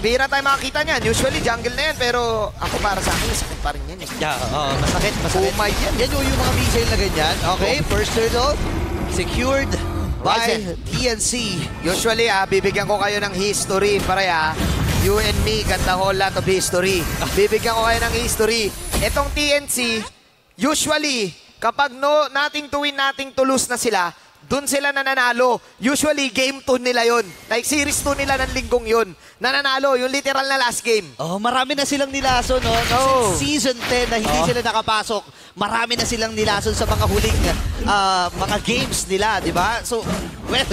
Bihira tayo makakita niyan. Usually jungle na yan, pero ako para sa akin, sakit pa rin yan. Yeah, masakit. Umay yan. Yan yung mga missile na ganyan. Okay, first turtle, secured by TNC. Usually, bibigyan ko kayo ng history, pare. You and me got the whole lot of history. Bibigyan ko kayo ng history. Itong TNC, usually, kapag nating to win, nating to lose na sila, doon sila nananalo. Usually, game 2 nila yon. Like, series 2 nila ng linggong yon. Nananalo, yung literal na last game. Oh, marami na silang nilason, no? Oh. Season 10 na hindi sila nakapasok, marami na silang nilason sa mga huling mga games nila, di ba? So, well,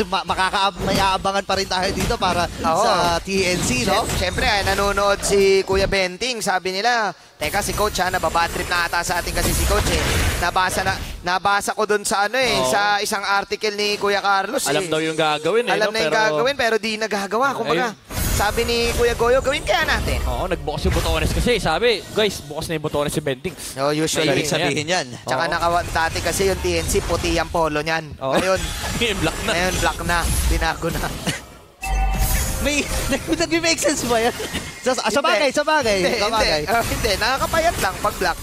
may aabangan pa rin tayo dito para sa TNC, no? Siyempre, nanonood si Kuya Benting. Sabi nila, teka, si Coach, nababadtrip na ata sa atin kasi si Coach, Nabasa ko doon sa sa isang article ni Kuya Carlos. Alam daw yung gagawin, Alam na yung gagawin, pero di nagagawa. Kumbaga, sabi ni Kuya Goyo, gawin kaya natin. Oo, nagbukas yung botones kasi. Sabi, guys, bukas na yung botones si Benting. No, usually. Ibig sabihin yan. Tsaka dati kasi yung TNC, puti ang polo niyan. Ngayon, black na. Ngayon, black na. Binago na. Nag-make sense ba yan? Sa bagay. Hindi, nakakapayat lang pag black.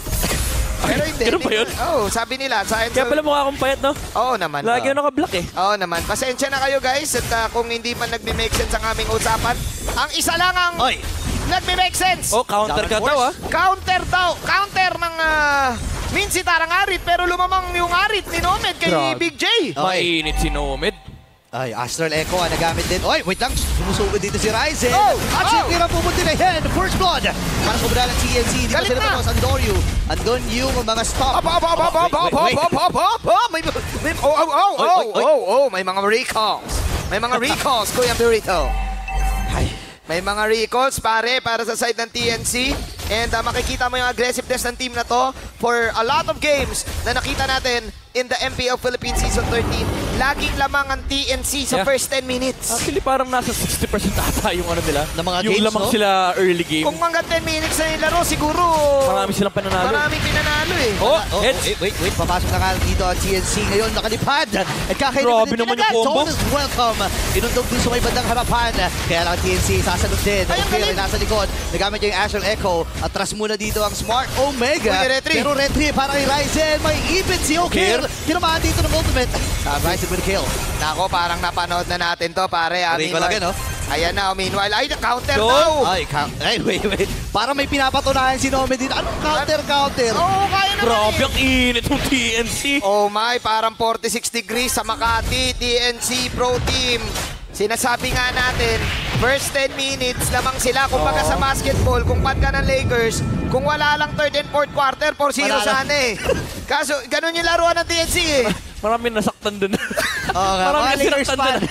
Pero hindi. Ganun ba yun? Oo, sabi nila. Kaya pala mukha akong payat, no? Oo naman. Lagi naka-black eh. Oo naman. Pasensya na kayo guys at kung hindi pa nagme-make sense ang aming usapan, ang isa lang ang nagme-make sense. Oh, counter ka daw Counter daw. Counter ng Mincy Tarangarit pero lumamang yung arit ni Nomed kay Big J. Mainit si Nomed. Ay, Astral Echo nagamit din. Oy, wait lang. Sumusugod dito si Ryzen. At siyempre pumunti na yan. First blood. Para sa ng TNC. Di ba sila pa Andoryu? Andon yung mga stop. May mga recalls. May mga recalls, Kuya Burrito. May mga recalls, pare, para sa side ng TNC. And makikita mo yung aggressiveness ng team na to for a lot of games na nakita natin in the MPL Philippines Season 13. Laging lamang ang TNC sa first 10 minutes. Actually, parang nasa 60% ata yung nila. Na mga yung games, lamang sila early game. Kung hanggang 10 minutes na yung laro, siguro marami silang pananalo. Maraming pinanalo eh. Wait. Papasok na nga dito ang TNC ngayon. Nakalipad. At grabe naman yung combo. Welcome. Inundog dun sa may bandang harapan. Kaya lang TNC sasagot din. Okay, nasa likod. Nagamit yung Astral Echo. Atras muna dito ang Smart Omega. Pero retry para kay Ryzen. May ipit si Okir. Kinamahan dito ng ultimate. Ryzen with a kill. Nako, parang napanood na natin to, pare. Rico lagi, no? Ayan na, meanwhile. Ay, counter daw! Ay, wait. Parang may pinapatunayan si Nomed dito. Anong counter? Oo, kaya naman. Grabe ang init ng TNC. Oh my, parang 46 degrees sa Makati. TNC Pro Team. Sinasabi nga natin, first 10 minutes lamang sila. Kumbaga sa basketball, kung pan ka ng Lakers, kung wala lang third and fourth quarter, 4-0 sana eh. Kaso, ganun yung laruan ng TNC eh. Maraming nasaktan dun. Maraming nasaktan dun.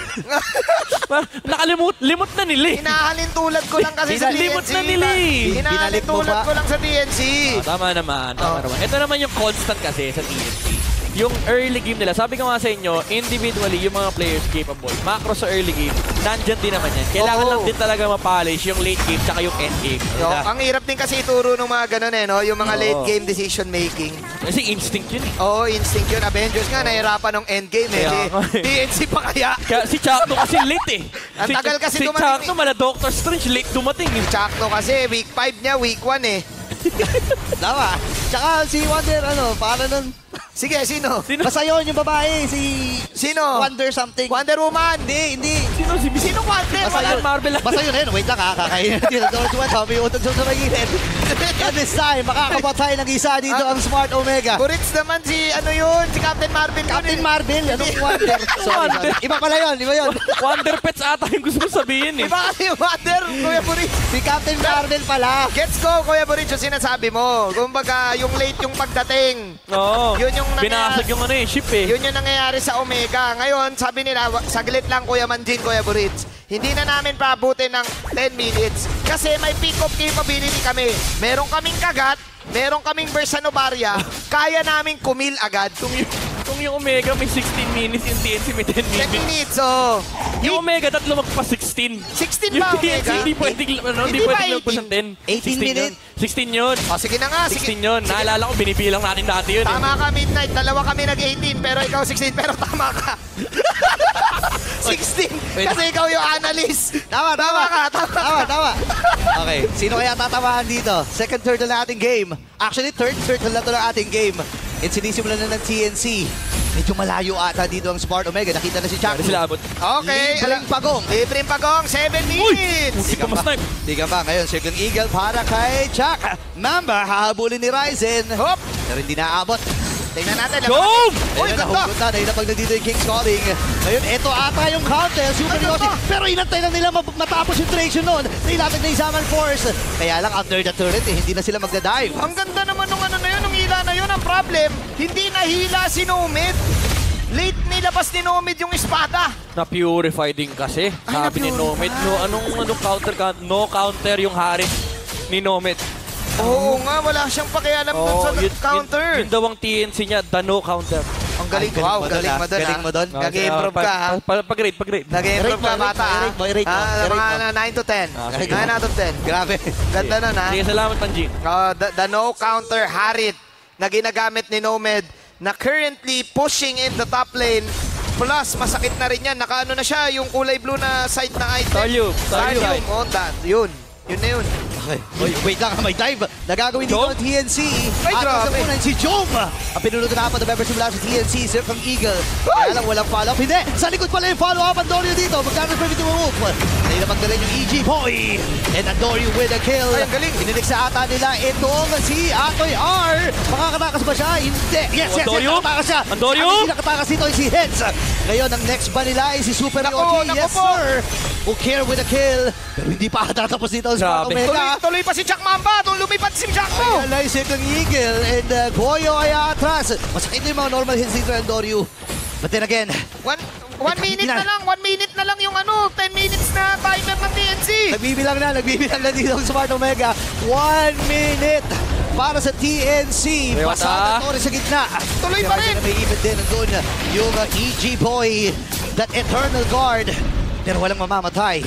Limot na nila eh. Hinahalin tulad ko lang kasi sa TNC. Limot na nila eh. Hinahalin tulad ko lang sa TNC. Tama naman. Ito naman yung constant kasi sa TNC. Yung early game nila, sabi ko nga sa inyo, individually, yung mga players capable. Macro sa early game, nandyan din naman yan. Kailangan lang din talaga ma-polish yung late game tsaka yung end game. Ang hirap din kasi ituro ng mga ganun eh, no? Yung mga late game decision making. Kasi instinct yun eh. Oo, instinct yun. Avengers nga, nahirapan ng end game eh. TNC pa kaya. Si Chakno kasi late eh. Ang tagal kasi dumating. Si Chakno, mala Doctor Strange, late dumating eh. Chakno kasi, week 5 niya, week 1 eh. Tama. Tsaka si Wonder, para nun? Sige, sino? Basta yun, yung babae, Sino? Wonder something. Wonder Woman. Hindi. Sino Wonder? Basta yun, wait lang kakainin natin. May utog sa magiging. And this time, makakabot tayo ng isa dito ang Smart Omega. Burits naman si Captain Marvel. Captain Marvel? Anong Wonder? Sorry. Iba pala yun, iba yun. Wonder Pets ata yung gusto mo sabihin eh. Iba kasi Wonder, Kuya Burits. Si Captain Marvel pala. Gets ko, Kuya Burits, yung sinasabi mo. Kumbaga, yung late yung pagdating. Oo. Yun yung binasag yung ship eh. Yun yung nangyayari sa Omega. Ngayon, sabi nila, saglit lang Kuya Manjin, Kuya Burits. Hindi na namin paabutin ng 10 minutes kasi may pick-up capability kami. Meron kaming kagat, meron kaming Versanovaria, kaya naming kumil agad. Kung yung Omega may 16 minutes, yung TNC may 10 minutes. 10 minutes, oh. Yung Omega, tatlo magpa 16. 16 ba, Omega? Hindi pwedeng lagpas ng 10. 18 minutes? 16 yun. O, sige na nga. 16 yun. Naalala ko, binibilang natin dati yun. Tama ka, Midnight. Dalawa kami nag-18, pero ikaw 16. Pero tama ka. 16. Wait. Kasi ikaw yung analyst. Tama. Okay, sino kaya tatamaan dito? Second turtle na ating game. Actually, third turtle na to ng ating game. And sinisimulan na ng TNC. Medyo malayo ata dito ang Smart Omega. Nakita na si Chuck. Sila abot. Okay. Libreng pagong. Libreng pagong, 7 minutes. Hindi ka ma-snipe. Di ka ba? Ngayon, Circling Eagle para kay Chuck. Mamba, hahabulin ni Ryzen. Hop. Pero hindi naabot. Tingnan natin. Jom! Uy, Ayun, ganda. nahugot na. Nahilapag na dito yung King's Calling. Ngayon, ito ata yung counter. Super Ay, Yoshi. ganda. Pero inantay lang nila matapos yung duration nun. Nilatag na yung Zaman Force. Kaya lang, under the turret, hindi na sila magdadive. Ang ganda naman nung ano na yun, nung hila na yun. Ang problem, hindi nahila si Nomad. Late nilabas ni Nomad yung espada. Na-purify din kasi. Ay, Sabi ni na-purify. Nomad. Anong counter? No counter yung Haris ni Nomad. Oo nga, wala siyang pakialam dun sa counter. Yun daw ang TNC niya, the no counter. Ang galing, Ay, wow, mo galing dun, mo dun. Galing mo dun. Nag-improve ka, ha? Pag-rate. Nag-improve ka, bata, ha? I-rate mo. Mga 9 to 10. sige. 9 out of 10. Grabe. Ganda nun, ha? Sige, salamat, Panji. The no counter Harit na ginagamit ni Nomad na currently pushing in the top lane. Plus, masakit na rin yan. Nakaano na siya, yung kulay blue na site na item. Talyum. Oh, yun. Yun na yun. Okay. Oy, wait lang, may dive. Nagagawin dito Jom? ng TNC. Ay, At grabe. sa punan si Jom. Ang pinunod na apat na members mula sa TNC, Sir from Eagle. Kaya lang walang follow-up. Hindi, sa likod pala yung follow-up. Andorio dito. Magkakaroon dito ang Wolf. Nailapag na rin yung EG Boy. And Andorio with a kill. Ay, ang galing. Inilig sa ata nila itong si Atoy R. Makakatakas ba siya? Hindi. Yes, Andorio? nakatakas siya. Andorio? Ang hindi nakatakas dito ay si Heads. Ngayon, ang next ba nila ay si Super Nako, Yoshi. nako Yes, po. sir. Ukir with a kill. Pero hindi pa tatapos dito ang Smart Grabe. Omega. Tuloy pa si Chuck Mamba. Lumipad si Chuck mo. Ayan na yung second Eagle and Goyo ay atras. Masakit na yung mga normal hits dito ng Doryu. But then again, One minute na lang. 1 minute na lang yung 10 minutes na timer ng TNC. nagbibilang na dito ang Smart Omega. 1 minute para sa TNC. Rewata. Pasada Torres sa gitna. Tuloy pa rin. May even din doon yung EG Boy, that Eternal Guard. Pero walang mamamatay.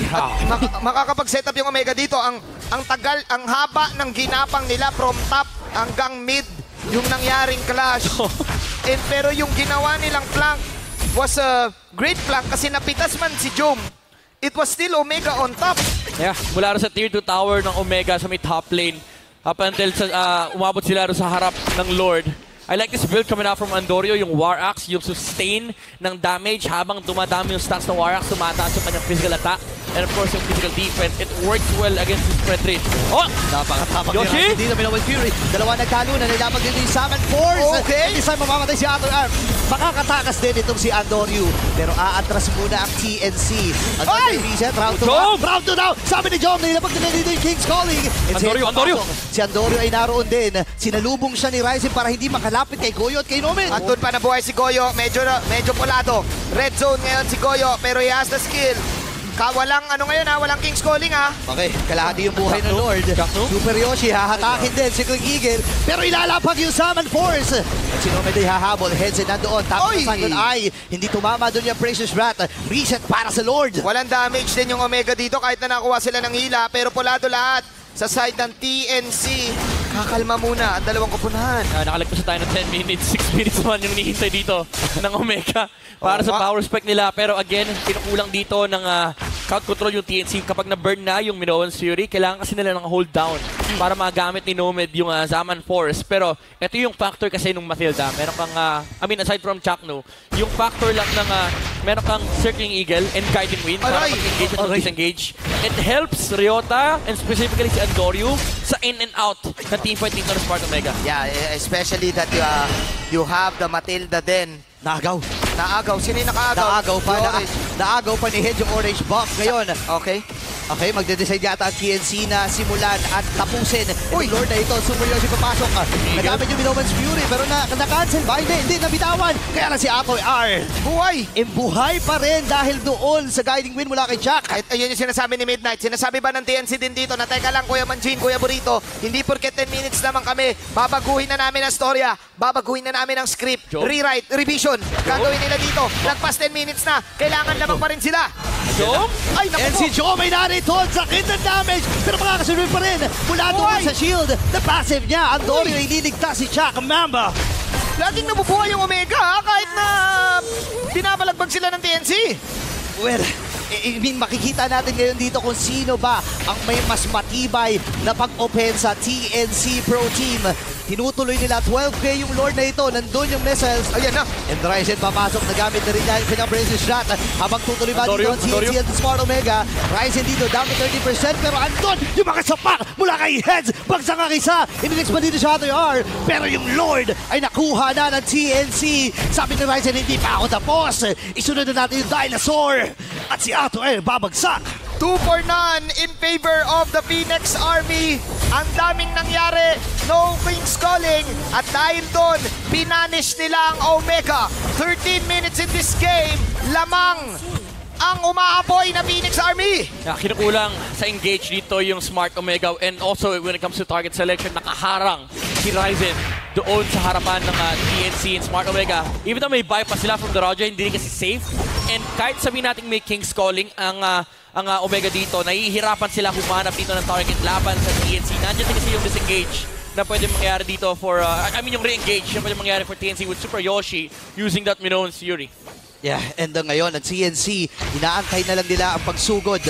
Makakapag-set up yung Omega dito. Ang tagal, ang haba ng ginapang nila from top hanggang mid yung nangyaring clash. Pero yung ginawa nilang flank was a great flank kasi napitas man si Jom. It was still Omega on top. Yeah, mula rin sa tier 2 tower ng Omega sa may top lane. Up until umabot sila rin sa harap ng Lord. I like this build coming out from Andorio, yung War Axe, yung sustain ng damage habang dumadami yung stats ng War Axe, tumataas yung kanyang physical attack. And of course, yung physical defense, it works well against this spread rate. Oh! Napakatapak Yoshi? dito, Minowel Fury. Dalawa nagkalunan, nilapag din yung Salmon Force. Okay. This time mamamatay si Ator Arm. Makakatakas din itong si Andoryu. Pero aatras muna ang TNC. Ay! Reset, round 2 Jom! Round 2 daw! Sabi ni Jom, nilapag din dito yung King's Calling. And Andorio! Si Andoryu ay naroon din. Sinalubong siya ni Ryzen para hindi makalapit kay Goyo at kay Nomen. At doon pa nabuhay si Goyo, medyo pulado. Red zone ngayon si Goyo, pero he has the skill. Walang walang King's Calling ha. Okay, kalahati yung buhay ng Lord. Super Yoshi, hahatakin din si King Eagle. Pero ilalapag yung Salmon Force. At si Nomad ay hahabol. Heads in nandoon. Tapos Oy! sa second eye. Hindi tumama doon yung Precious Rat. Reset para sa Lord. Walang damage din yung Omega dito kahit na nakuha sila ng hila, pero pulado lahat sa side ng TNC. Kakalma muna ang dalawang kupunahan. Nakalagpas tayo ng 10 minutes, 6 minutes naman yung nihintay dito ng Omega para sa power spec nila. Pero again, pinukulang dito ng count control yung TNC. Kapag na-burn na yung Minoan's Fury, kailangan kasi nila ng hold down para magamit ni Nomad yung Zaman Force. Pero ito yung factor kasi nung Mathilda. Meron kang, aside from Chakno, yung factor lang ng meron kang Circling Eagle and Guiding Wind para Aray! mag-engage at disengage. It helps Ryota and specifically si Andorio sa in and out ng teamfight dito ng Smart Omega. Yeah, especially that you have the Matilda din. Naagaw. Naagaw. Sino yung nakaagaw? Naagaw pa. Yung orange. Naagaw pa ni Head yung orange buff. Ngayon, Okay. okay, magde-decide yata ang TNC na simulan at tapusin. Uy! Uy! Lord na ito, Super Yoshi papasok. Nagamit yung Minoman's Fury pero na-cancel ba? Hindi, nabitawan. Kaya lang si Atoy R. Buhay! Buhay pa rin dahil doon sa guiding win mula kay Jack. Kahit ayun yung sinasabi ni Midnight. Sinasabi ba ng TNC din dito na teka lang Kuya Manjin, Kuya Burrito, hindi porket 10 minutes naman kami, babaguhin na namin ang storya, babaguhin na namin ang script, Joe? rewrite, revision, gagawin nila dito. Lagpas 10 minutes na, kailangan lamang pa rin sila. So, Ay, naku And po. si Joe may narito, sakit ng damage, pero makakasunod pa rin. Mula doon Buhay! sa shield, the passive niya, Andorio Uy! ililigtas si Jack Mamba. Laging nabubuhay yung Omega ha, kahit na binabalagbag sila ng TNC. Well, makikita natin ngayon dito kung sino ba ang may mas matibay na pag-opensa TNC Pro Team. Tinutuloy nila 12K yung Lord na ito. Nandun yung missiles. Ayan na. And Ryzen papasok. Nagamit na rin niya yung pinang-braces shot. Habang tutuloy ba dito ang TNC at Smart Omega. Ryzen dito down to 30%. Pero andun yung mga sapak mula kay Heads. Bagsak ang isa. Inilix pa dito siya ito R. Pero yung Lord ay nakuha na ng TNC. Sabi ni Ryzen, hindi pa ako tapos. Isunod na natin yung Dinosaur. At si Ato ay babagsak. 2 for none in favor of the Phoenix Army. Ang daming nangyari. No King's Calling. At dahil doon, pinanish nila ang Omega. 13 minutes in this game. Lamang ang umaapoy na Phoenix Army. Kinukulang sa engage dito yung Smart Omega. And also, when it comes to target selection, nakaharang si Ryzen doon sa harapan ng TNC and Smart Omega. Even though may bypass sila from the Roger, hindi rin kasi safe. And kahit sabihin natin may King's Calling, ang Omega dito, nahihirapan sila humanap dito ng target laban sa TNC. Nandiyan din kasi yung disengage na pwede mangyari dito for, yung re-engage na pwede mangyari for TNC with Super Yoshi using that Minoan's Fury. Yeah, and ngayon, ang TNC, inaantay na lang nila ang pagsugod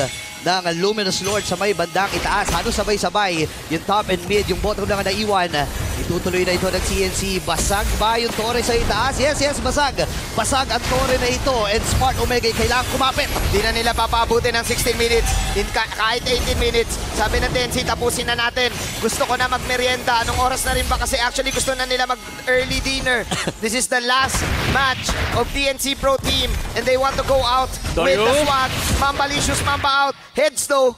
ng Luminous Lord sa may bandang itaas. Halos sabay-sabay yung top and mid, yung bottom lang na naiwan. Itutuloy na ito ng TNC. Basag ba yung torre sa itaas? Yes, basag. Basag ang torre na ito. And Smart Omega kailangan kumapit. Di na nila papabuti ng 16 minutes. Kahit 18 minutes. Sabi ng TNC, tapusin na natin. Gusto ko na magmerienda. Anong oras na rin ba? Kasi actually gusto na nila mag-early dinner. This is the last match of TNC Pro Team. And they want to go out with the SWAT. Mambalicious, Mamba out. Heads though.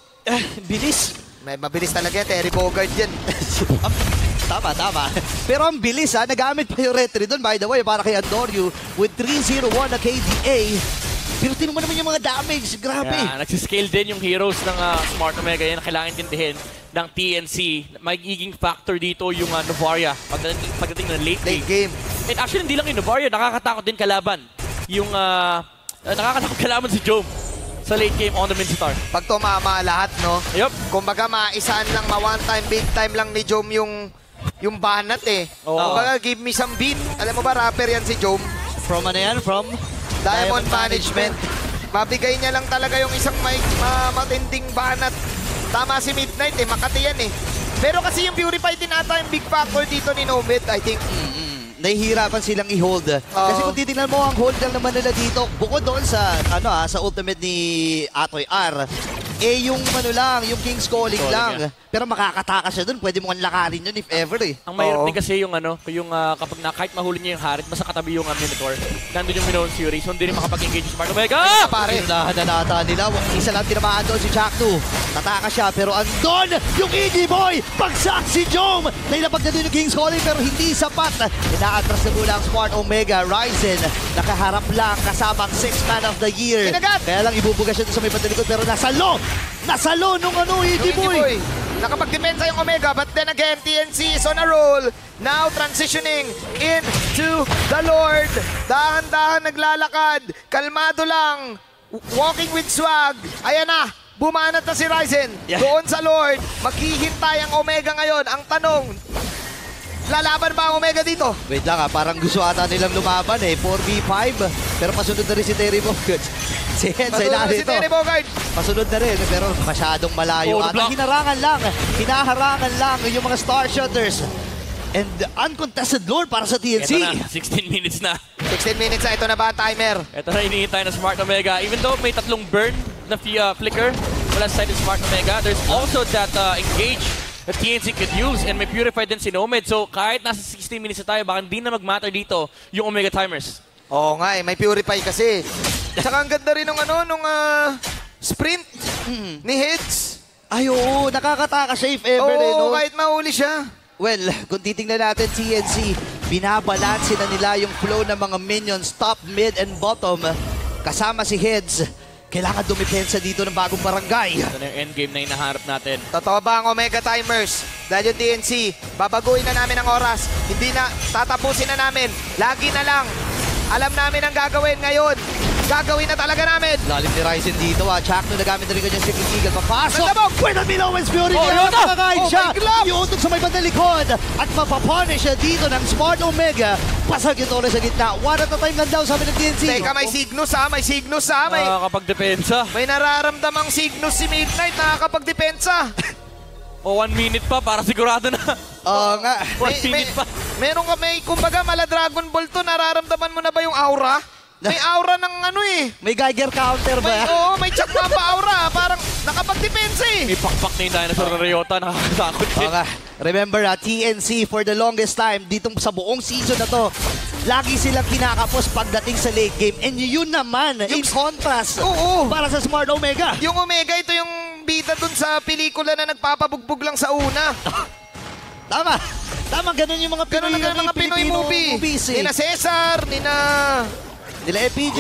Bilis. May mabilis talaga. Terry Bogard yan. Tama. Pero ang bilis ha, nagamit pa yung retry doon by the way para kay Andoryu with 301 na KDA. Pero tinan mo naman yung mga damage, grabe. Yeah, nagsiscale din yung heroes ng Smart Omega. Yan kailangan intindihin ng TNC. Magiging factor dito yung Novaria pagdating ng late game. And actually hindi lang yung Novaria, nakakatakot din kalaban. Yung nakakatakot kalaban si Jome sa late game on the mid star. Pag tumama lahat, no? Yup. Kumbaga maisaan lang, one time, big time lang ni Jome yung banat eh. Oo. Kumbaga give me some beat. Alam mo ba, rapper yan si Jome? From ano yan? From Diamond Management. Mabigay niya lang talaga yung isang matinding banat. Tama si Midnight eh, Makati yan eh. Pero kasi yung Purify din ata yung big factor dito ni Nomad, I think. Nahihirapan silang i-hold. Kasi kung titingnan mo, ang hold lang naman nila dito, bukod doon sa sa ultimate ni Atoy R, yung yung King's Calling lang. Pero makakatakas siya doon, pwede mo ang lakarin yun if ever eh. Ang mahirap din kasi yung kapag kahit mahuli niya yung Harit, basta katabi yung Minotaur, nandun yung Minoan's Fury, so hindi rin makapag-engage yung Smart Omega. Pare! Unahan na nata nila, isa lang tinamaan doon si Chaktu. Tataka siya, pero andon yung Iggy Boy! Pagsak si Jome! Nailapag na din yung King's Calling pero hindi sapat. Inaatras na mula ang Smart Omega. Ryzen, nakaharap lang kasamang 6 Man of the Year. Kinagat! Kaya lang ibubuga siya doon sa may pandalikod pero nasa low nung Iggy Boy! Nakapagdepensa yung Omega, but then again, TNC is on a roll. Now transitioning into the Lord. Dahan-dahan naglalakad. Kalmado lang. Walking with swag. Ayan na. Bumanat na si Ryzen. Yeah. Doon sa Lord. Maghihintay ang Omega ngayon. Ang tanong, lalaban ba ang Omega dito? Wait lang parang gusto ata nilang lumaban eh. 4v5. Pero pasunod na rin si Terry Bogard. Si Heads ay Si Terry Bogard. Pasunod na rin, pero masyadong malayo. At hinaharangan lang yung mga Star Shutters. And uncontested Lord para sa TNC. Ito na, 16 minutes na. 16 minutes na. Ito na ba ang timer? Ito na hinihintay na Smart Omega. Even though may tatlong burn na flicker mula sa side ng Smart Omega, there's also that engage that TNC could use and may purify din si Nomad. So kahit nasa 16 minutes na tayo, baka hindi na mag-matter dito yung Omega timers. Oo nga eh, may purify kasi. Tsaka ang ganda rin nung sprint ni Heads. Ay oo, nakakataka siya if ever. Oo, kahit mahuli siya. Well, kung titingnan natin TNC, binabalansin na nila yung flow ng mga minions, top, mid, and bottom. Kasama si Heads. Kailangan dumipensa dito ng bagong barangay. Ito na yung endgame na hinaharap natin. Totoo ba ang Omega timers? Dahil yung TNC, babaguhin na namin ang oras. Hindi na, tatapusin na namin. Lagi na lang. Alam namin ang gagawin ngayon. Gagawin na talaga namin. Lalim ni Ryzen dito Chakno nagamit na rin kanyang Secret Eagle. Papasok! Nandabog! Pwede Minoan's Fury! Yun na! Makakain siya! my glove! Iuntog sa may bandalikod! At mapapunish siya dito ng Smart Omega. Pasag yung Torres sa gitna. One at a time lang daw, sabi ng TNC. Teka, may Cygnus ha, may Cygnus ha. Nakakapagdepensa. May nararamdamang Cygnus si Midnight, nakakapagdepensa. O 1 minute pa para sigurado na. Oo nga. 1 minute pa. Meron ka, kumbaga, mala Dragon Ball to, nararamdaman mo na ba yung aura? May aura ng ano eh. May Geiger counter ba? May chat mapa aura. Parang nakapagdepensa eh. May pakpak na yung dinosaur na Ryota. Nakakatakot din. Okay. Remember, TNC for the longest time, ditong sa buong season na to, lagi silang kinakapos pagdating sa late game. And yun naman, in contrast, para sa Smart Omega. Yung Omega, ito yung bida dun sa pelikula na nagpapabugbog lang sa una. Tama. Tama, ganun yung mga Pinoy, mga Pinoy movies. Nina Cesar, Nila FPJ.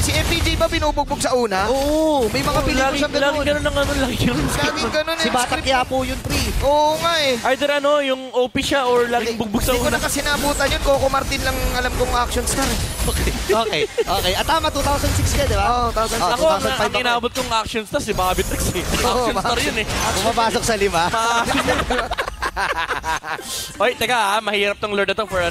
Si FPJ ba binubugbog sa una? Oo, may mga pelikula siyang ganun. Laging ganun ang ano, laging Laging ganun Si Batak Yapo yun, pre. Oo nga eh. Either ano, yung OP siya or laging bugbog sa Hindi ko una. na kasi nabutan yun. Coco Martin lang alam kong action star. Okay. At tama, 2006 ka, di ba? Oo, 2006. Ako, ang inabot kong action stars, si Bobby Tricks eh. Action star yun eh. Pumapasok sa 5. Oy, teka mahirap tong Lord na to for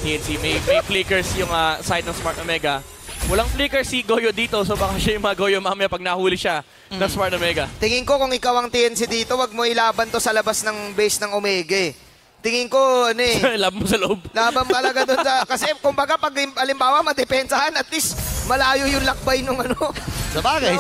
TNC. May flickers yung side ng Smart Omega. Walang flicker si Goyo dito, so baka siya yung Goyo mamaya pag nahuli siya ng Smart Omega. Tingin ko kung ikaw ang TNC dito, wag mo ilaban to sa labas ng base ng Omega eh. Tingin ko, Lab mo sa loob. laban talaga doon sa... Kasi kumbaga pag alimbawa madepensahan, at least malayo yung lakbay nung Sa bagay.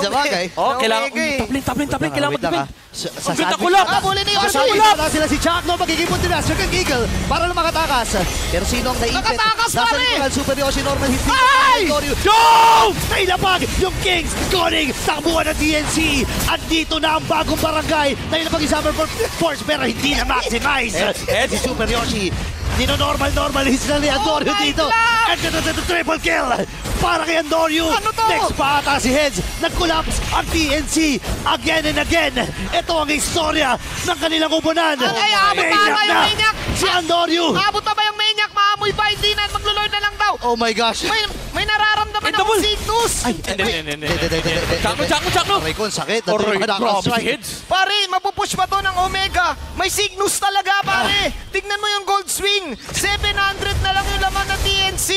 Oh, kailangan... Top lane. Kailangan mag-defend. Ang ganda kulak! Huli na yung Sa Arsul! kulak! Sila si Chuck, no? Magiging punti na. Second Eagle para lang makatakas. Pero sino ang naipit? Nakatakas pa rin! Nasa Super Yoshi Normal hit. Ay! Go! Nailapag yung Kings scoring. Takbuhan ng TNC. At dito na ang bagong barangay. Nailapag yung Summer Force pero hindi na maximize. Si Super Yoshi. Normal hits na ni Andorio dito. And the triple kill para kay Andorio. Ano to? Next pa ata si Heads. Nag-collapse ang TNC again and again. Ito ang istorya ng kanilang upunan. Abot na ba yung Maniac? Si Andorio. Abot na ba yung Maniac? Maamoy ba? Hindi na. Magluloy na lang daw. Oh my gosh. May nararamdaman ako Cygnus. Hindi. Chakno. Aray ko, ang sakit. Aray, grabe si Heads. Heads. Pare, mapupush pa to ng Omega. May Cygnus talaga, pare. Tignan mo yung gold swing. 700 na lang yung laman ng TNC.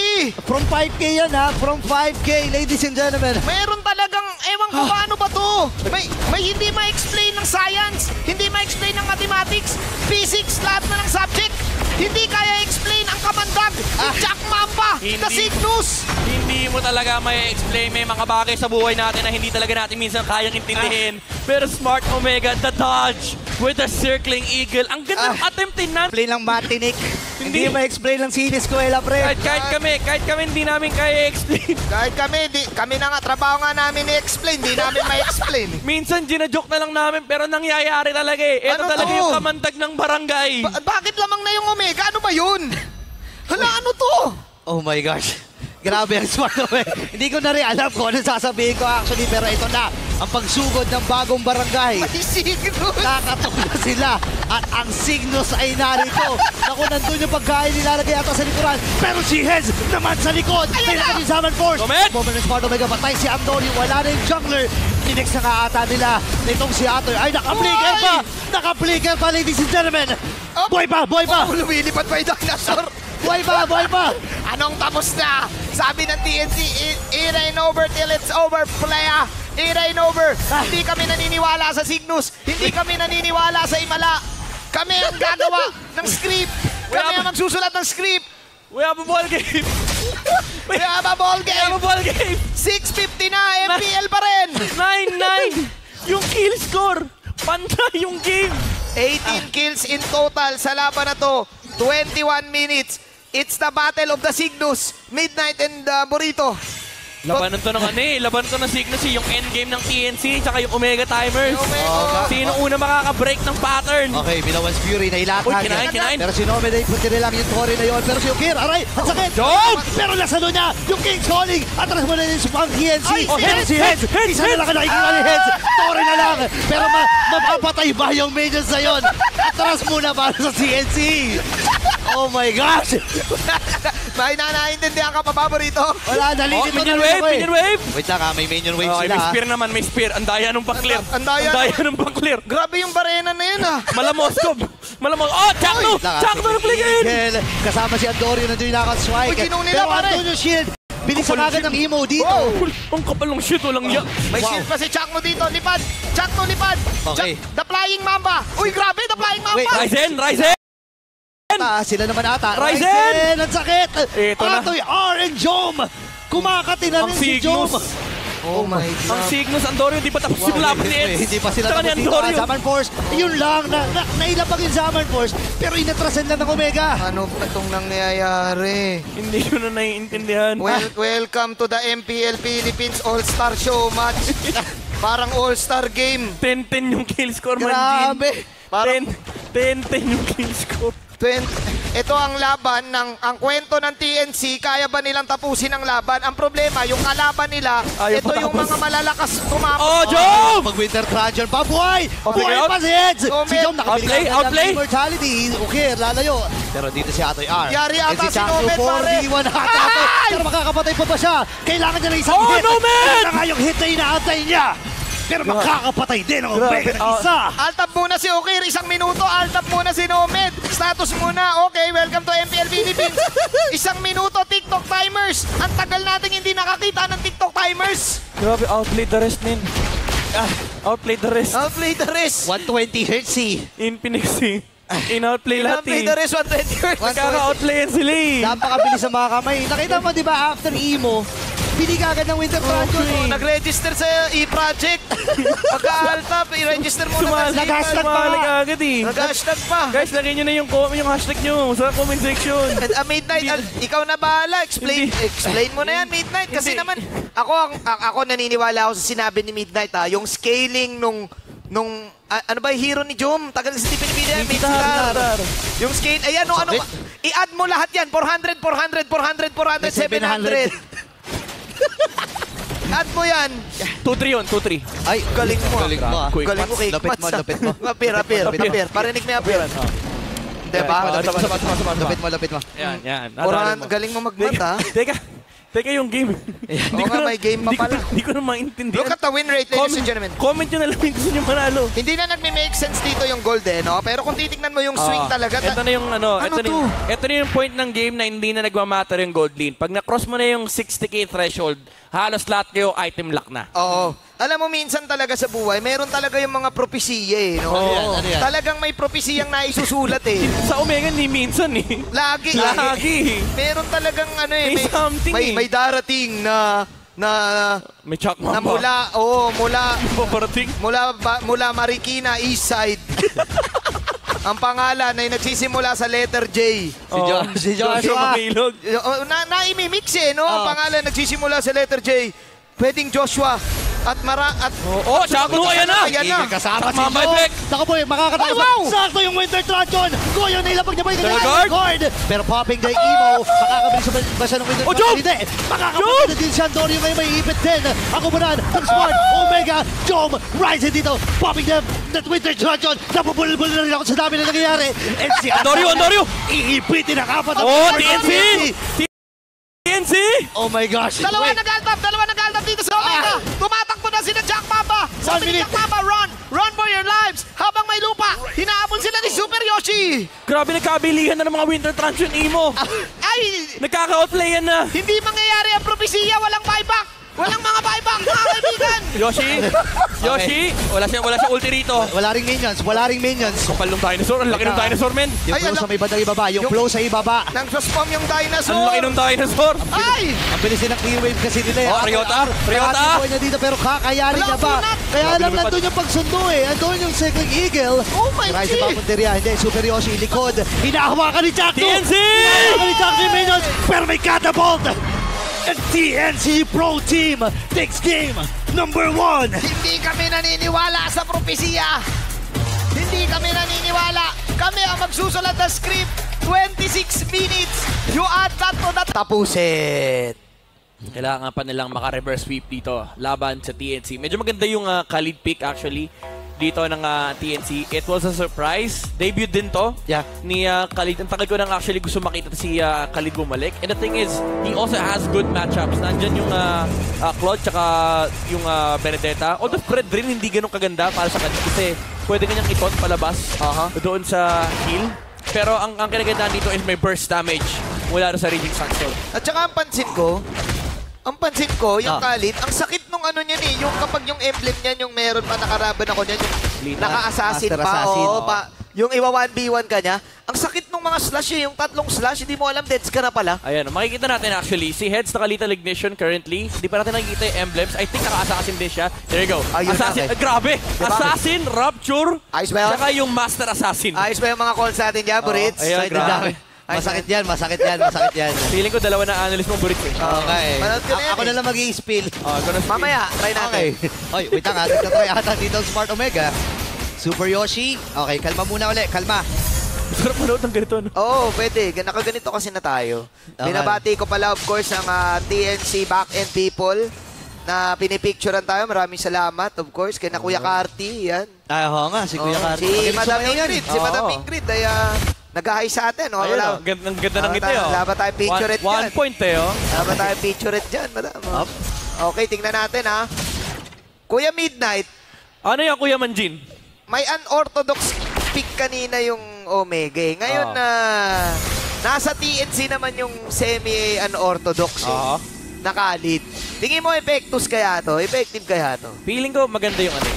From 5K yan ha. From 5K, ladies and gentlemen. Mayroon talagang, ewan ko paano ba to. May hindi ma-explain ng science. Hindi ma-explain ng mathematics. Physics, lahat na ng subject. Hindi kaya explain ang kamandag. Yung Jack Mamba. The Cygnus. Hindi mo talaga may explain. May mga bagay sa buhay natin na hindi talaga natin minsan kayang intindihin. Pero Smart Omega, the dodge with the circling eagle. Ang ganda ng attempt din natin. Explain lang matinik. Hindi ma-explain lang sinis ko, pre. Kahit kami hindi namin kaya explain. Kahit kami na nga, trabaho nga namin i-explain. Hindi namin ma-explain. Minsan ginajoke na lang namin pero nangyayari talaga eh. Ito Ano talaga to? yung kamandag ng barangay. Bakit lamang na yung Omega? Ano ba yun? Hala, ano to? Oh my gosh. Grabe ang Smart Omega. Hindi ko na rin alam kung ano sasabihin ko actually, pero ito na ang pagsugod ng bagong barangay. May Cygnus. Nakatulog sila at ang Cygnus ay narito. Naku, nandun yung pagkain nilalagay ata sa likuran. Pero si Heads naman sa likod. Pinaka yung Summon Force. Comment! Moment ng Smart Omega. Patay si Antonio. Wala na yung jungler. Ninex na nga ata nila. Itong si Atoy ay naka-flicker pa. Naka-flicker pa, ladies and gentlemen. Boy pa. Lumilipad pa yung dinosaur. Boy pa. Anong tapos na? Sabi ng TNC, it ain't over till it's over, playa. It ain't over. Hindi kami naniniwala sa Cygnus. Hindi kami naniniwala sa Imala. Kami ang gagawa ng script. Kami ang magsusulat ng script. We have a ball game. We have a ball We have a game. ball game. 6:50 na, MPL pa rin. 9-9. Yung kill score. Pantay yung game. 18 kills in total sa laban na to. 21 minutes. It's the battle of the Cygnus. Midnight and Burrito. Labanan to ng labanan to ng Cygnus yung endgame ng TNC tsaka yung Omega Timers. Sino una makaka-break ng pattern? Okay, Bilawan's Fury na ilatag. Uy, kinain. Pero si Nome na ipunti lang yung Tori na yun. Pero si Ukir, aray, ang sakit. Job! Pero nasalo niya yung King's Calling. Atras mo na yung Spang TNC. Ay, Pero si Heads, isa na lang ang nakikita ni Heads. Tori na lang. Pero mapapatay ba yung Mages na yun? Atras muna para sa TNC. Oh my gosh! May nanaintindihan ka pa, paborito? Wala, nalilip Minion wave, minion wave! Wait lang may minion wave Okay, sila. may spear naman, may spear. Ang daya nung pa-clear. Ang daya nung pa-clear. Grabe yung barena na yun, Malamos ko. Malamos. Oh, Chakno! Chakno na flicker! Kasama si Andorio na yung naka-strike. Uy, ginong nila, Pero pare. Antonio Shield, bilis sa agad ng emo dito. Wow. Ang kapal ng shit, walang ya. May shield pa si Chakno dito. Lipad! Chakno, lipad! Okay. The Flying Mamba! Uy, grabe! The Flying Mamba! Wait, Ryzen! Ryzen! Sila naman ata. Ryzen! Ang sakit! Ito na. Atoy R and Jom! Kumakati na rin Ang si Jom. Cygnus. Oh my God. Ang Cygnus, Andorio, hindi pa tapos yung laban ni Eds. Hindi pa sila Tsaka ni tapos dito. Andorio. Zaman Force, yun lang. Nailapag yung Zaman Force, pero inatrasan lang ng Omega. Ano ba itong nangyayari? Hindi ko na naiintindihan. Welcome to the MPL Philippines All-Star Show match. Parang All-Star game. 10-10 yung kill score, man. Grabe. Parang 10-10 yung kill score. Ito ang laban ang kwento ng TNC, kaya ba nilang tapusin ang laban? Ang problema, yung kalaban nila, Ayaw ito yung patapos. mga malalakas tumapos. Oh, Jom! Mag-Winter Trajan pa, buhay! Okay, Buhay out. pa si Eds! Oh, Si man. Jom nakabili Outplay. ng immortality. Okay, lalayo. Pero dito si Atoy R. Yari ata And si si Chakno Nomad, pare. 4v1 ata. Ay! Pero makakapatay pa ba siya? Kailangan niya ng isang Oh, hit. Nomad! Ito na nga yung hit na inaantay niya. Pero makakapatay din ang Omega ng isa. Altab muna si Okir, 1 minuto. Altab muna si Nomad. Status muna. Okay, welcome to MPL Philippines. 1 minuto, TikTok timers. Ang tagal natin hindi nakakita ng TikTok timers. Grabe, outplayed the rest, Nin. Outplayed the rest. Outplay the rest. 120 hertz In-Phoenix, in-outplay lahat, Outplay the rest, 120 hertz. Nagkaka-outplayan sila, Napakabilis sa mga kamay. Nakita mo, di ba, after emo, bili ka agad ng Winter Trajan. Nag-register sa e-project. Pagka-altab, i-register muna. Nag-hashtag pa. Sumali ka agad eh. Nag-hashtag pa. Guys, lagyan nyo na yung hashtag nyo sa comment section. At Midnight, ikaw na bahala. Explain mo na yan, Midnight. Kasi Hindi. naman, ako naniniwala ako sa sinabi ni Midnight, yung scaling nung ano ba yung hero ni Jom? Tagal kasi di pinipili yan, Midstar. Yung scale, ayan, i-add mo lahat yan. 400, 400, 400, 400, 700. Add mo yan. 2-3 yun, 2-3. Ay, Galing mo. Galing mo. Quick Galing mo, Cake Lapit mo, Mats, lapit mo. Apir. Parinig mo yung apir. Diba? Lapit mo. Yan. Galing mo mag-mat, ha? Teka yung game. Oo nga, may game pa pala. Hindi ko na maintindihan. Look at the win rate, ladies and gentlemen. Comment nyo na lang kung gusto nyo manalo. Hindi na nagme-make sense dito yung gold no? Pero kung titignan mo yung swing talaga. Ito na yung ito na yung point ng game na hindi na nagmamatter yung gold lean. Pag na-cross mo na yung 60k threshold, halos lahat kayo item lock na. Oo. Alam mo, minsan talaga sa buhay, meron talaga yung mga propesiya, no? Ano yan? Talagang may propesiyang naisusulat, Sa Omega, ni minsan eh. Lagi. Meron talagang May something may darating na May Chuck Mamba. mula Marikina, East Side. Ang pangalan ay nagsisimula sa letter J. Si Joshua. Mabilog. Na-imimix no? Ang pangalan nagsisimula sa letter J. Pwedeng Joshua. At Chakno, ayan na! Ayan na. Kasama si Mamba Jom. effect. Naku po, makakatayo. Ay, wow! Sakto yung Winter Trajan. Goyo na ilapag niya pa yung Guard. guard. Pero popping the emo. Makakabilis ba siya ng Winter Jom! Trajan? Hindi. Makakabilis na din si Andorio ngayon may ipit din. Ako ba ng Smart Omega. Jom rise dito. Popping them. That Winter Trajan. Napabulbul na rin ako sa dami na nangyayari. And si Andorio! Iipitin ang apat. TNC! Oh my gosh. Dalawa Wait. nag-altab dito sa Omega. Tumatakbo na sila Jack Mamba. Sabi ni Jack Mamba, run for your lives. Habang may lupa, hinahabol sila ni Super Yoshi. Grabe, nagkabilihan na ng mga Winter Transition Emo. Ay, Nagkaka-outplayan na. hindi mangyayari ang propesiya. Walang buyback. Walang mga buyback, mga kaibigan. Yoshi, wala siya ulti rito. Wala ring minions. Kapal ng dinosaur, ang laki ng dinosaur, men. Yung Ay, flow sa may bandang ibaba. Yung flow sa ibaba. Nang spam yung dinosaur. Ang laki ng dinosaur. Ay! Ang bilis din ng clear wave kasi nila. Ryota! Kakasin niya dito pero kakayarin niya ba? Kaya alam nandun yung pagsundo Andun yung second eagle. Oh my Rise G! sa papunteria. Hindi, Super Yoshi, likod. Hinahawakan ni Chakno. TNC! Hinahawakan ni Chakno yung minions. Pero may catapult. And TNC Pro Team takes game number 1. Hindi kami naniniwala sa propesiya. Hindi kami naniniwala. Kami ang magsusulat ng script. 26 minutes. You add that to that. Tapusin. Kailangan pa nilang maka-reverse sweep dito laban sa TNC. Medyo maganda yung Khalid pick actually. dito ng TNC. It was a surprise. Debut din to Yeah. ni Khalid. Ang tagal ko nang actually gusto makita si Khalid bumalik. And the thing is, he also has good matchups. Nandyan yung Claude tsaka yung Benedetta. Although Fred rin hindi ganun kaganda para sa kanya kasi pwede kanyang itot palabas doon sa heal. Pero ang kinagandaan dito is may burst damage mula sa Raging Saxon. At saka ang pansin ko, yung Khalid, ang sakit nung ano niyan eh, yung kapag yung emblem niyan, yung meron pa nakaraban ako niyan, yung naka-assassin Master pa, Assassin. oo, yung iwa 1v1 ka niya, ang sakit nung mga slash eh, yung tatlong slash, hindi mo alam, deads ka na pala. Ayan, makikita natin actually, si Heads naka-lethal ignition currently. Hindi pa natin nakikita yung emblems. I think naka-assassin din siya. There you go. Ayun, Assassin, okay. grabe! Diba? Assassin, Rapture, Ayos ba yun? tsaka yung Master Assassin. Ayos ba yung mga calls natin dyan, Burits? Ayan, grabe. Masakit yan. Feeling ko dalawa na analyst mo, Burits eh. Okay. Manood ka na yan Ako na lang mag-i-spill. Mamaya, try natin. Okay. Oy, wait lang, try ata dito ang Smart Omega. Super Yoshi. Okay, kalma muna ulit. Kalma. Sarap manood ng ganito, no? Oo, pwede. Nakaganito kasi na tayo. Okay. Binabati ko pala, of course, ang TNC back-end people na pinipicturean tayo. Maraming salamat, of course, kay na Kuya Carty. Yan. Oo nga, si Kuya Carty. Si Madam Ingrid. Si Oo. Madam Ingrid ay nag-hi sa atin. Ayun, Wala. ang ganda ng ngiti, oh. Wala ba tayo picture it One dyan? point, eh, oh. Wala ba tayo picture it dyan, Madam? Up. Okay, tingnan natin, ha. Kuya Midnight, Ano yan, Kuya Manjin? may unorthodox pick kanina yung Omega. Ngayon Oo. na nasa TNC naman yung semi-unorthodox Oo. na Khalid. Tingin mo effective kaya to? Effective kaya to? Feeling ko maganda yung ano.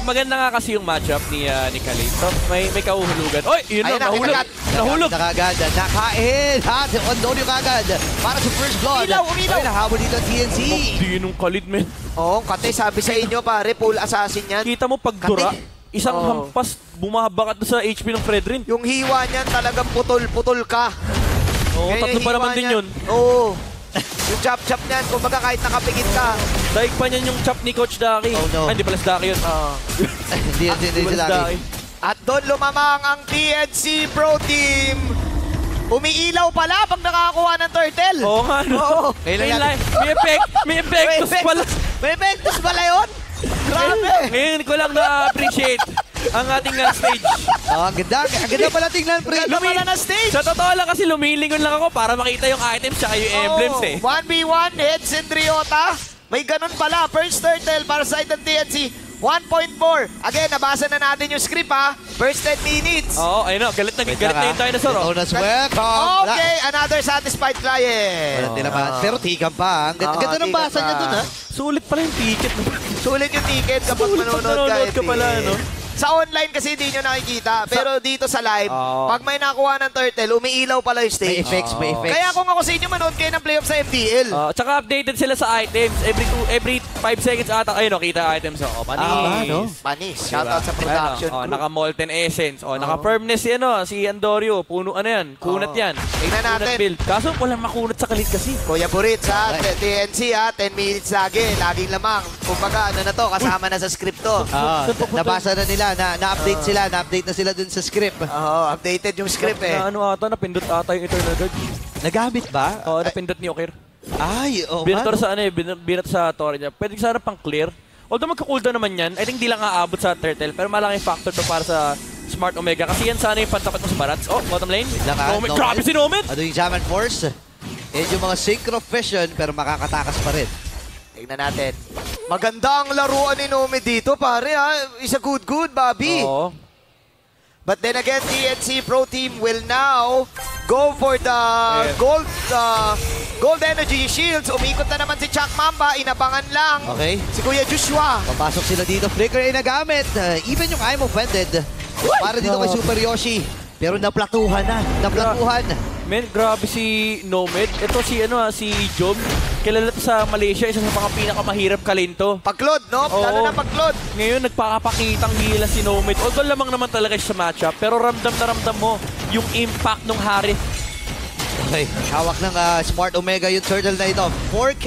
Maganda nga kasi yung matchup ni Khalid. So, may kauhulugan. Oy, yun Ayun na, na, nahulog. kinagat. Nahulog. Nakagad. Nakain. Hat. Ondonyo kagad. Para sa first blood. Umilaw. Ay, nahabol dito ang TNC. Di nung Khalid, men. Oo, kate, sabi sa inyo, pare, full assassin yan. Kita mo pag dura, isang Oo. hampas, bumabakat sa HP ng Fredrin. Yung hiwa niyan talagang putol-putol ka. Oo, Kaya tatlo yung pa hiwa naman din niyan, yun. Oo. Yung chop-chop niyan, kumbaga kahit nakapikit ka. Daig pa niyan yung chop ni Coach Daki. Oh, no. Ay, hindi pala si Daki yun. Hindi Di pala si sila. At doon lumamang ang TNC Pro Team. Umiilaw pala pag nakakakuha ng turtle. Oo nga, no? Oo. May effectus pala. May effectus pala yun? Grabe. Ngayon ko lang na-appreciate ang ating stage. Ang ganda. Ang ganda pala tingnan, pre. Ganda pala na stage. Sa totoo lang kasi lumilingon lang ako para makita yung items tsaka yung emblems eh. 1v1, Heads and Ryota. May ganun pala. First turtle para sa side ng TNC. 1.4. Again, nabasa na natin yung script ha. First 10 minutes. Oo, ayun o. Galit na yung dinosaur. Oh. Bonus welcome. Okay, another satisfied client. Wala tinamaan. Pero tikam pa. Ang ganda ng tikam basa pa. niya dun, ha? Sulit pala yung ticket. Sulit yung ticket kapag Sulit pag manonood nanonood ka pala, eh. no? Sa online kasi hindi nyo nakikita. Pero dito sa live, pag may nakuha ng turtle, umiilaw pala yung May stage. effects, may effects. Kaya kung ako sa inyo, manood kayo ng playoff sa MDL. Tsaka updated sila sa items. Every 5 seconds ata. Ayun o, kita items. O, panis. no? Panis. Shoutout sa production Ayan, crew. naka-molten essence. Naka-firmness si Andorio. Puno ano yan. Kunat yan. Tingnan Kunat natin. build. Kaso walang makunat sa Khalid kasi. Kuya Burits ha, TNC ha, 10 minutes lagi, laging lamang. Kumbaga, ano na to, kasama na sa script to. Nabasa na nila. Na-update sila. Na-update na sila dun sa script. Oo, updated yung script eh. Na ano ata, napindot ata yung Eternal Guard. Nagamit ba? Oo, napindot ni Okir. Ay, oo. Binator sa ano eh, binator sa torre niya. Pwede sana pang clear. Although magka-cooldown naman yan, I think di lang aabot sa turtle. Pero malaking factor to para sa Smart Omega. Kasi yan sana yung pantapat mo sa Barats. Oh, bottom lane. Nomad, grabe si Nomad! Ano yung Jam and Force? Yan yung mga Synchro Fission pero makakatakas pa rin. Tingnan natin. Maganda ang laruan ni Nomad dito, pare ha. Is a good, Bobby. Oo. But then again, TNC Pro Team will now go for the gold energy shields. Umikot na naman si Chuck Mamba. Inabangan lang Okay. si Kuya Joshua. Papasok sila dito. Flicker ay nagamit. Even yung I'm offended. Para dito kay Super Yoshi. Pero naplatuhan na. Naplatuhan. Men, grabe si Nomad. Ito si Job. Kilala to sa Malaysia, isa sa mga pinakamahirap kalento. Paglod, no? Lalo Oo. na paglod. Ngayon, nagpakapakitang hila si Nomad. Although lamang naman talaga siya sa matchup, pero ramdam na ramdam mo yung impact ng Harith. Okay. Hawak ng Smart Omega yung turtle na ito. 4K.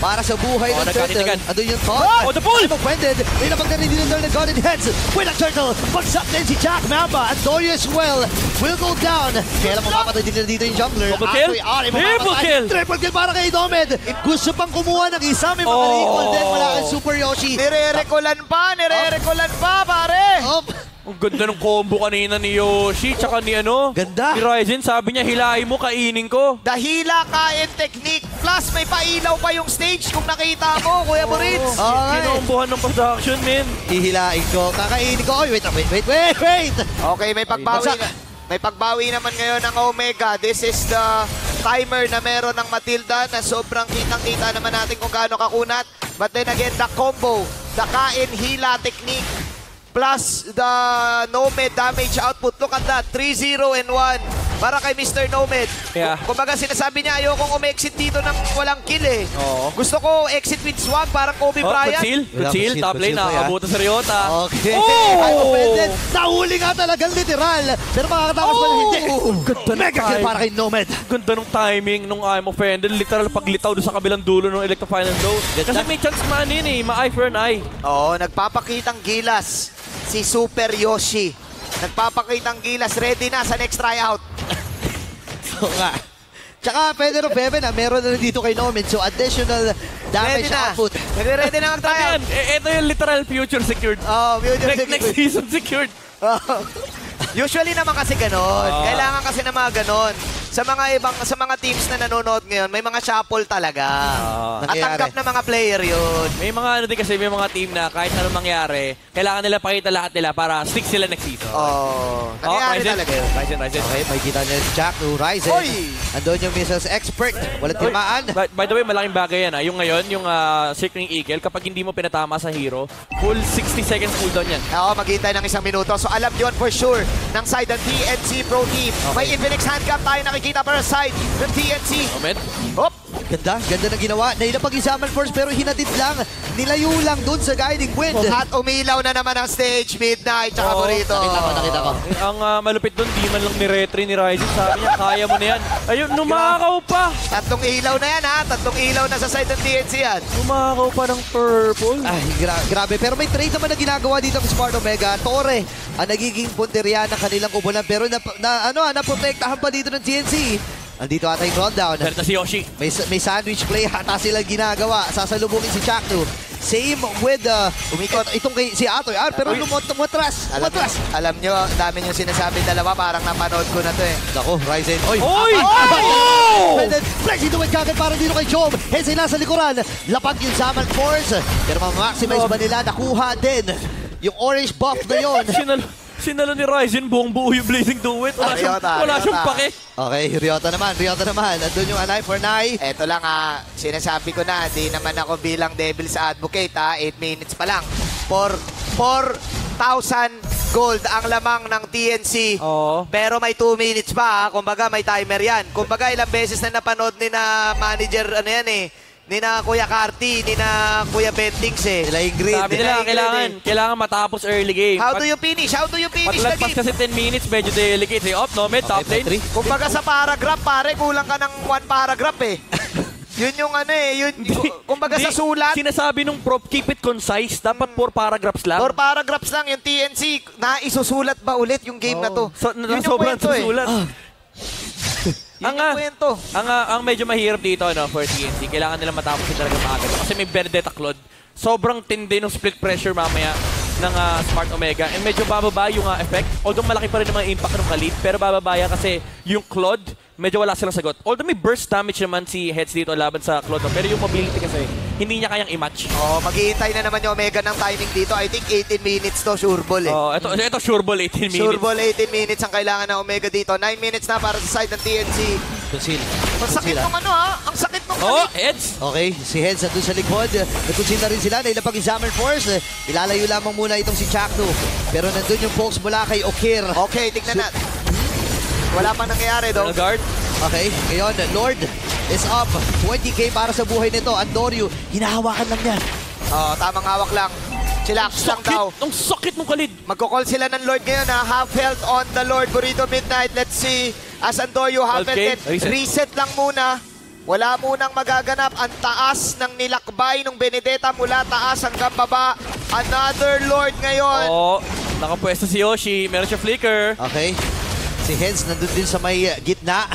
para sa buhay ng Turtle. nagkatindigan. Andun yung Todd. Oh, the pull! Ay, mag-wended. May napag na rin din ng Golden Heads. With a Turtle. Bagsak din si Jack Mamba. And Dorio as well will go down. Kaya lang mapapatay din nila dito yung jungler. Double kill? Triple kill! Triple kill para kay Nomed. Gusto pang kumuha ng isa. May mga recall din mula kay Super Yoshi. Nire-recolan pa, pare. Up. Ang ganda ng combo kanina ni Yoshi, tsaka ni Ganda. ni Ryzen. Sabi niya, hilahin mo, kainin ko. Dahila, kain, technique, plus may pailaw pa yung stage kung nakita mo, Kuya Moritz. Okay. Kinombohan ng production, men. Hihilain ko. Kakainin ko. Oy, wait. Okay, may pagbawi Bagsak. na. May pagbawi naman ngayon ng Omega. This is the timer na meron ng Matilda na sobrang kitang-kita naman natin kung gaano kakunat. But then again, the combo, the kain, hila, technique, plus the Nomad damage output. Look at that, 3-0 and 1 para kay Mr. Nomad. Yeah. Kumbaga sinasabi niya, ayokong umexit dito ng walang kill eh. Oo. Gusto ko exit with swag, parang Kobe Bryant. Good seal, top lane, nakakabuta sa Ryota. Okay. Oh! Ay, offended. Nahuli nga talagang literal. Pero makakatakas pa na hindi. Ganda ng Mega kill time. para kay Nomad. Ganda ng timing nung I'm offended. Literal paglitaw doon sa kabilang dulo ng Electro Final Low. Kasi may chance man yun eh, ma-eye for an eye. Oo, nagpapakitang gilas si Super Yoshi. Nagpapakitang gilas, ready na sa next tryout. So nga. Tsaka Feather of Heaven, meron na rin dito kay Nomad. So additional damage Ready na. output. Ready na ang Ano tryout. yan? Ito yung literal future secured. Oh, Next season secured. Usually naman kasi ganon. Kailangan kasi na mga ganon. Sa mga teams na nanonood ngayon, may mga shuffle talaga. At tanggap na mga player yun. May mga din kasi, may mga team na kahit anong mangyari, kailangan nila pakita lahat nila para stick sila next season. Oh, nangyayari Ryzen. talaga yun. Ryzen. Okay, may kita niya Jack to Ryzen. Oy! Andun yung missiles expert. Walang timaan. By the way, malaking bagay yan. Yung ngayon, yung Circling Eagle, kapag hindi mo pinatama sa hero, full 60 seconds cooldown yan. Oo, maghintay ng isang minuto. So alam yun for sure ng side ng TNC Pro Team. May Infinix handcam tayo nakikita para sa side ng TNC. Moment. Hop! Ganda ng ginawa. Nailapag-isaman first pero hinatid lang. Nilayo lang dun sa guiding wind. At umilaw na naman ang stage, Midnight, tsaka Burrito. Nakita ko. Ang malupit doon, di man lang ni Retri ni Ryzen. Sabi niya, kaya mo na yan. Ayun, numakaw pa. Tatlong ilaw na yan ha. Tatlong ilaw na sa side ng TNC yan. Numakaw pa ng purple. Ay, grabe. Pero may trade naman na ginagawa dito ng Smart Omega. Torre ang nagiging punteriya ng kanilang ubulan. Pero naprotektahan pa dito ng TNC. Andito ata yung rundown. Pero na si Yoshi. May sandwich play ata silang ginagawa. Sasalubungin si Chakno. Same with itong si Atoy. Pero lumatras. Alam nyo, ang dami nyo sinasabi dalawa. Parang napanood ko na to eh. Nako, Ryzen. Oy! Oy! Oh! Flex dito with kagad para dito kay Job. Hensay nasa likuran. Lapag yung Zaman Force. Pero ma-maximize ba nila? Nakuha din. Yung orange buff na yun. Sinalo ni Ryzen, buong buo yung Blazing Duet. Wala siyang pake. Okay, Ryota naman. Andun yung Anay for Nai. Eto lang sinasabi ko na, di naman ako bilang Devil's Advocate 8 minutes pa lang. 4,000 gold ang lamang ng TNC. Oo. Pero may 2 minutes pa kumbaga may timer yan. Kumbaga ilang beses na napanood ni na manager, ni na Kuya Carty, ni na Kuya Bentings Nila Ingrid. Sabi nila, kailangan matapos early game. How do you finish the Paglagpas game? kasi 10 minutes, medyo delicate. Nomad, top lane. Kumbaga sa paragraph, pare, kulang ka ng 1 paragraph eh. Yun yung kumbaga sa sulat. Sinasabi nung prop, keep it concise. Dapat 4 paragraphs lang. 4 paragraphs lang yung TNC. Naisusulat ba ulit yung game na to? Yun yung Sobrang kwento eh. susulat. Yun yung kwento. Ang medyo mahirap dito for TNC, kailangan nila matapos yung talaga maaga. Kasi may Benedetta Claude. Sobrang tindi ng split pressure mamaya ng Smart Omega. And medyo bababa yung effect. Although malaki pa rin naman yung impact ng Khalid, pero bababa kasi yung Claude, medyo wala silang sagot. Although may burst damage naman si Heads dito laban sa Claude. Pero yung mobility kasi, hindi niya kayang i-match. Maghihintay na naman yung Omega ng timing dito. I think 18 minutes to, sure ball eh. Ito sure ball, 18 minutes. Sure ball, 18 minutes ang kailangan ng Omega dito. 9 minutes na para sa side ng TNC. Conceal. Ang sakit nung ang sakit nung Heads! Okay, si Heads andun sa likod. Nagkunsin na rin sila. Nailapag yung Zaman Force. Ilalayo lamang muna itong si Chakno. Pero nandun yung pokes mula kay Okir. Okay, tignan natin. Wala pang nangyayari daw. Guard. Okay, ngayon, Lord is up. 20k para sa buhay nito. Andorio, hinahawakan lang yan. Tamang hawak lang. Chillax lang daw. Ang sakit ng Khalid. Magkocall sila ng Lord ngayon half health on the Lord. Burrito Midnight. Let's see. As Andorio half health. Reset lang muna. Wala munang magaganap. Ang taas ng nilakbay ng Benedetta mula taas hanggang baba. Another Lord ngayon. Oo, nakapwesto si Yoshi. Meron siya flicker. Okay. Si Hens nandun din sa may gitna.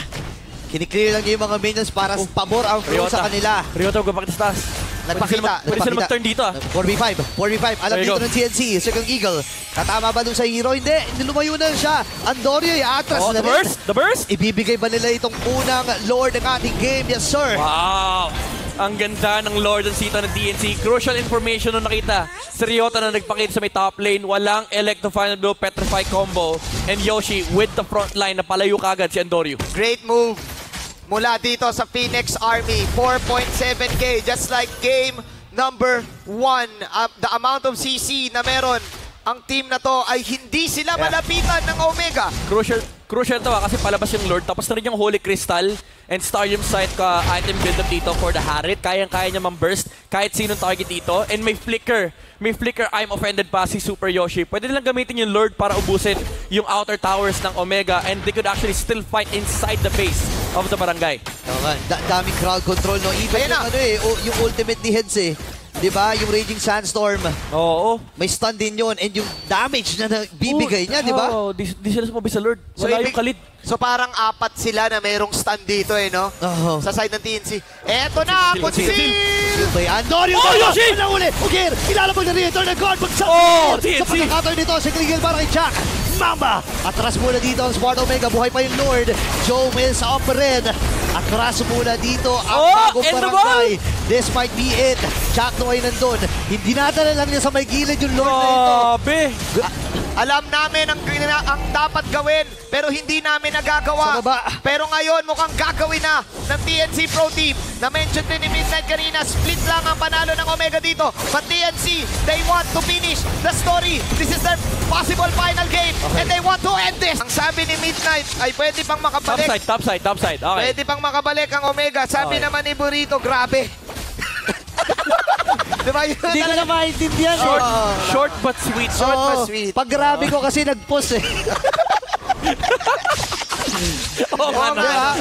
Kiniklear lang niya yung mga minions para pabor ang flow sa kanila. Ryota, huwag pakitas-tas. Pwede sila mag-turn dito 4v5. Alam dito ng TNC. Second Eagle. Katama ba dun sa hero? Hindi lumayo na siya. Andorio, atras na rin. The burst! Ibibigay ba nila itong unang Lord ng ating game? Yes, sir. Wow! Ang ganda ng Lord and Sita ng DNC. Crucial information nung nakita. Si Ryota na nagpakita sa may top lane. Walang Electro Final Blow, Petrify combo. And Yoshi with the front line na palayo kagad si Andorio. Great move mula dito sa Phoenix Army. 4.7k, just like game number 1. The amount of CC na meron ang team na to ay hindi sila malapitan ng Omega. Crucial to kasi palabas yung Lord. Tapos na rin yung Holy Crystal and Starium Sight ka item build up dito for the Harit. Kayang-kaya niya mang-burst kahit sinong target dito. And may flicker. I'm offended pa si Super Yoshi. Pwede nilang gamitin yung Lord para ubusin yung outer towers ng Omega and they could actually still fight inside the base of the barangay. Daming crowd control, no? Even yung ultimate ni Heads Diba? Yung Raging Sandstorm. Oo. May stun din yun. And yung damage na bibigay niya, diba? Oo, di sila sumabi sa Lord. Wala yung Khalid. So parang 4 sila na merong stun dito no? Sa side ng TNC. Eto na, Conceal! Andorio! Oh, Yoshi! Uli! Ugir! Ilalabag na rin ito ng God! TNC! Sa pagkakatoy nito, si Krigel para kay Jack. Mamba! Atras muna dito ang Smart Omega. Buhay pa yung Lord. Joe Mills up rin. Atras muna dito ang bagong barangay. This might be it. Jack Noy nandun. Hindi nadala lang niya sa may gilid yung Lord na ito. Grabe! Alam namin ang dapat gawin, pero hindi namin nagagawa. Sa baba. Pero ngayon, mukhang gagawin na ng TNC Pro Team. Na-mention din ni Midnight kanina, split lang ang panalo ng Omega dito. But TNC, they want to finish the story. This is their possible final game. And they want to end this. Ang sabi ni Midnight ay pwede pang makabalik. Top side. Okay. Pwede pang makabalik ang Omega. Sabi naman ni Burrito, grabe. Diba yun? Hindi ko na maintindihan. Short but sweet. Pag grabe ko kasi nag-post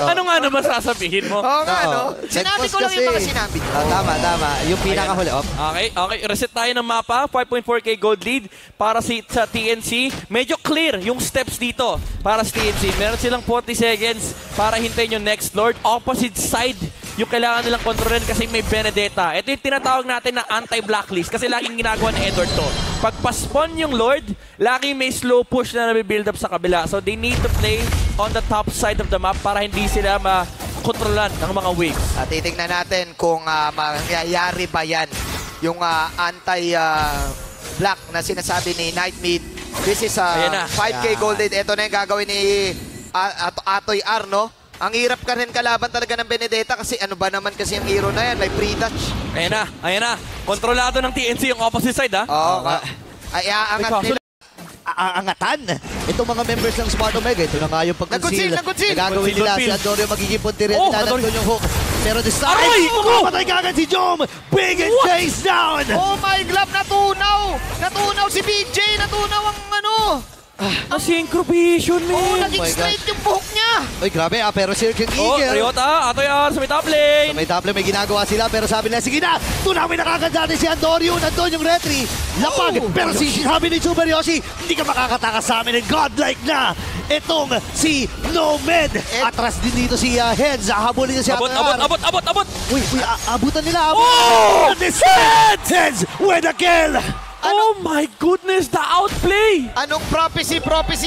Ano nga naman sasabihin mo? Oo nga, no? Sinabi ko lang yung mga sinabi. Tama. Yung pinakahuli. Okay. Reset tayo ng mapa. 5.4k gold lead para sa TNC. Medyo clear yung steps dito para sa TNC. Meron silang 40 seconds para hintayin yung next Lord. Opposite side yung kailangan nilang kontrolin kasi may Benedetta. Ito yung tinatawag natin na anti-blacklist kasi laging ginagawa ni Edward to. Pag pa-spawn yung Lord, laging may slow push na nabibuild up sa kabila. So they need to play on the top side of the map para hindi sila makontrolan ng mga waves. At titingnan natin kung mangyayari ba yan. Yung anti-black na sinasabi ni Nightmid. This is 5k gold lead. Ito na yung gagawin ni Atoy R, no? Ang hirap ka rin kalaban talaga ng Benedetta kasi ano ba naman kasi yung hero na yan, like pre-touch. Ayan na. Kontrolado ng TNC yung opposite side, ha? Oo. Ay, aangat nila. Angatan. Itong mga members ng Smart Omega, ito na nga yung pag-conceal. Nag-conceal. Nagagawin nila si Andorio magiging punti rin. Nilalagyan yung hook. Pero this time, mapapatay kagad si Jom. Big and chase down. Oh my God, natunaw si BJ, natunaw ang Synchro-vision, man. Oo, naging straight yung buhok niya. Uy, grabe pero Sir King Eagle. Ryota, Atoy R sa may top lane. Sa may top lane, may ginagawa sila, pero sabi nila, sige na, tunawin na kagad natin si Andorio. Nandun yung retry. Lapag, pero sabi ni Super Yoshi, hindi ka makakatakas sa amin ng godlike na. Itong si Nomad. Atras din dito si Heads. Habulin niya si Atoy R. Abot. Uy, abutan nila. Heads with a kill. Oh my goodness, the outplay! Anong prophecy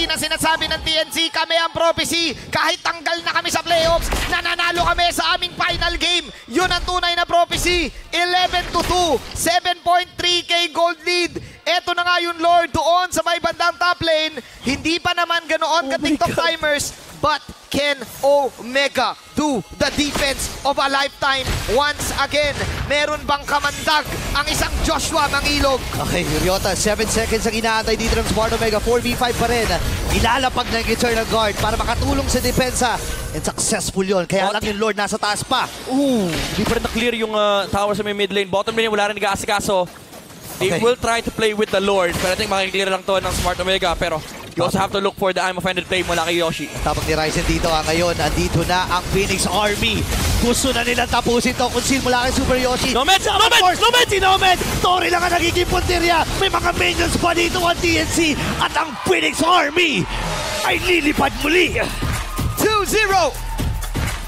na sinasabi ng TNC? Kami ang prophecy. Kahit tanggal na kami sa playoffs, nananalo kami sa aming final game. Yun ang tunay na prophecy. 11-2, 7.3k gold lead. Eto na nga yung Lord doon sa may bandang top lane. Hindi pa naman ganoon ka-TikTok timers, but can Omega do the defense of a lifetime once again? Meron bang kamandag ang isang Joshua Mangilog? Okay, Ryota, 7 seconds ang inaantay dito ng Smart Omega. 4v5 pa rin. Ilalapag ng Eternal Guard para makatulong sa depensa. And successful yun. Kaya lang yung Lord nasa taas pa. Hindi pa rin na-clear yung tower sa may mid lane. Bottom lane, wala rin nag-aasikaso. They will try to play with the Lord. Pero I think makiklear lang to ng Smart Omega. Pero You also have to look for the I'm offended play mula kay Yoshi. Tapos ni Ryzen dito ngayon, andito na ang Phoenix Army. Gusto na nilang tapusin to kung sino mula kay Super Yoshi. Nomad! Si Nomad! Tori lang ang nagiging punteriya. May mga minions pa dito ang TNC. At ang Phoenix Army ay lilipad muli. 2-0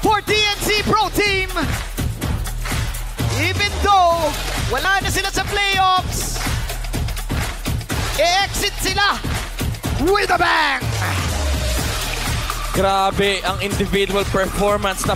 for TNC Pro Team. Even though wala na sila sa playoffs, e-exit sila with a bang! Grabe ang individual performance na